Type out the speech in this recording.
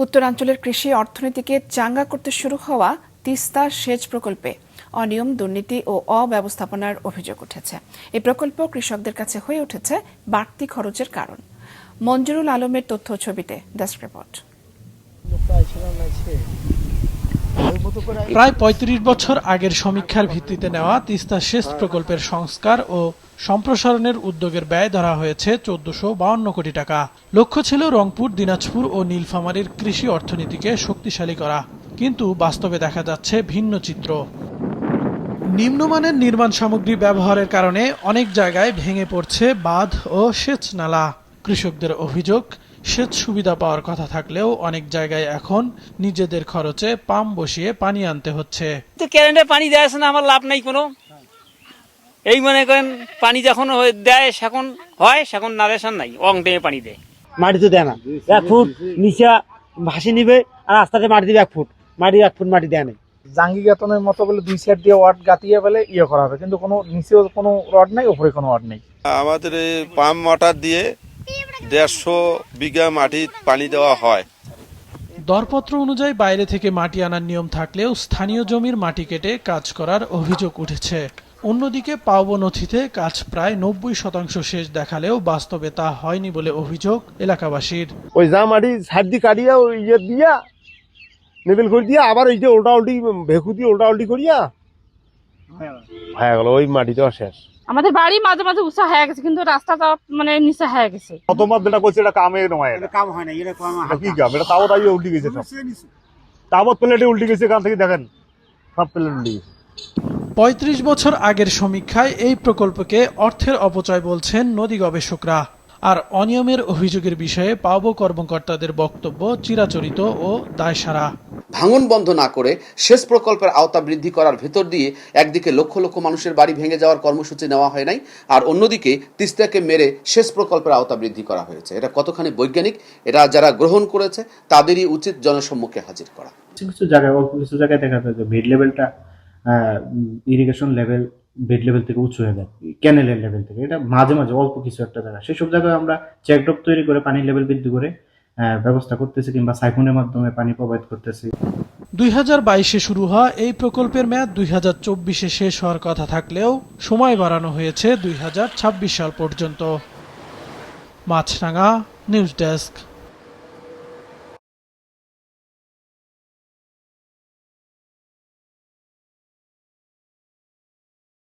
উত্তরাঞ্চলের কৃষি অর্থনীতিকে চাঙ্গা করতে শুরু হওয়া তিস্তা সেচ প্রকল্পে অনিয়ম, দুর্নীতি ও অব্যবস্থাপনার অভিযোগ উঠেছে। এই প্রকল্প কৃষকদের কাছে হয়ে উঠেছে বাড়তি খরচের কারণ। মঞ্জুরুল আলমের তথ্য ছবিতে ডেস্ক রিপোর্ট। প্রায় ৩৫ বছর আগের সমীক্ষার ভিত্তিতে নেওয়া তিস্তা সেচ প্রকল্পের সংস্কার ও সম্প্রসারণের উদ্যোগের ব্যয় ধরা হয়েছে ১৪৫২ কোটি টাকা। লক্ষ্য ছিল রংপুর, দিনাজপুর ও নীলফামারীর কৃষি অর্থনীতিকে শক্তিশালী করা, কিন্তু বাস্তবে দেখা যাচ্ছে ভিন্ন চিত্র। নিম্নমানের নির্মাণ সামগ্রী ব্যবহারের কারণে অনেক জায়গায় ভেঙে পড়ছে বাঁধ ও সেচ নালা। কৃষকদের অভিযোগ, সেচ সুবিধা পাওয়ার কথা থাকলেও অনেক জায়গায় এখন নিজেদের খরচে পাম্প বসিয়ে পানি আনতে হচ্ছে। তো কারেন্টে পানি দেয় না, আমার লাভ নাই কোনো। এই মনে করেন পানি যখন দেয় সেখন হয়, সেখন না দেয় নাই, অং টেমে পানি দেয়। মাটি তো দেয় না, 1 ফুট নিচে ভাসি নিবে আর আস্তে মাটি দিবে 1 ফুট, 1 ফুট মাটি দেয় না। জাঙ্গি গাতনের মতো বলে 2 সাইড দিয়ে ওয়াট গাতিয়ে বলে করা হবে, কিন্তু কোনো নিচেও কোনো রড নাই, উপরে কোনো রড নেই। আমাদের এই পাম্প মোটর দিয়ে 150 বিঘা মাটি পানি দেওয়া হয়। দরপত্র অনুযায়ী বাইরে থেকে মাটি আনার নিয়ম থাকলেও স্থানীয় জমির মাটি কেটে কাজ করার অভিযোগ উঠেছে। অন্যদিকে পাওবো নথিতে কাজ প্রায় ৯০% শেষ দেখালেও বাস্তবে তা হয়নি বলে অভিযোগ এলাকাবাসীর। ওই যা মাটি সাইড দিয়ে কাটিয়া ওই দিয়া লেবেল করে দিয়া আবার ওই যে উল্টাউল্টি ভেকু দিয়ে উল্টাউল্টি করিয়া হয়ে গেল, ওই মাটিটাও শেষ। আমাদের বাড়ি মাঝে মাঝে উঁচা হয়ে গেছে, কিন্তু রাস্তাটা মানে নিচে হয়ে গেছে। প্রথমবার যেটা করছে এটা কামে নয়, এটা কাম হয় না, এটা কি কাম? এটা তাবত আইয়ে উল্টি গেছে, সব তাবত প্লেটে উল্টি গেছে। এখান থেকে দেখেন সব প্লেট উল্টি গেছে। ৩৫ বছর আগের সমীক্ষায় এই প্রকল্পকে অর্থের অপচয় বলছেন নদী গবেষকরা। আর অনিয়মের অভিযোগের বিষয়ে পাওবো কর্মকর্তাদের বক্তব্য চিরাচরিত ও দায়সারা। ভাঙন বন্ধ না করে সেচ প্রকল্পের আওতা বৃদ্ধি করার ভেতর দিয়ে একদিকে লক্ষ লক্ষ মানুষের বাড়ি ভেঙে যাওয়ার কর্মসূচি নেওয়া হয় নাই, আর অন্যদিকে তিস্তাকে মেরে সেচ প্রকল্পের আওতা বৃদ্ধি করা হয়েছে। এটা কতখানি বৈজ্ঞানিক, এটা যারা গ্রহণ করেছে তাদেরই উচিত জনসম্মুখে হাজির করা। কিছু জায়গায়, অল্প কিছু জায়গায় দেখা যায় যে বেড লেভেলটা ইরিগেশন লেভেল বেড লেভেল থেকে উঁচু হয়ে যায়, ক্যানেলের লেভেল থেকে। এটা মাঝে মাঝে অল্প কিছু একটা জায়গা, সেসব জায়গায় আমরা চেকডক তৈরি করে পানির লেভেল বৃদ্ধি করে ব্যবস্থা করতেছি, কিংবা সাইফোনের মাধ্যমে পানি প্রবাহিত করতেছি। 2022-এ শুরু হওয়া এই প্রকল্পের মেয়াদ 2024-এ শেষ হওয়ার কথা থাকলেও সময় বাড়ানো হয়েছে 2026 সাল পর্যন্ত। মাছরাঙা, নিউজ ডেস্ক।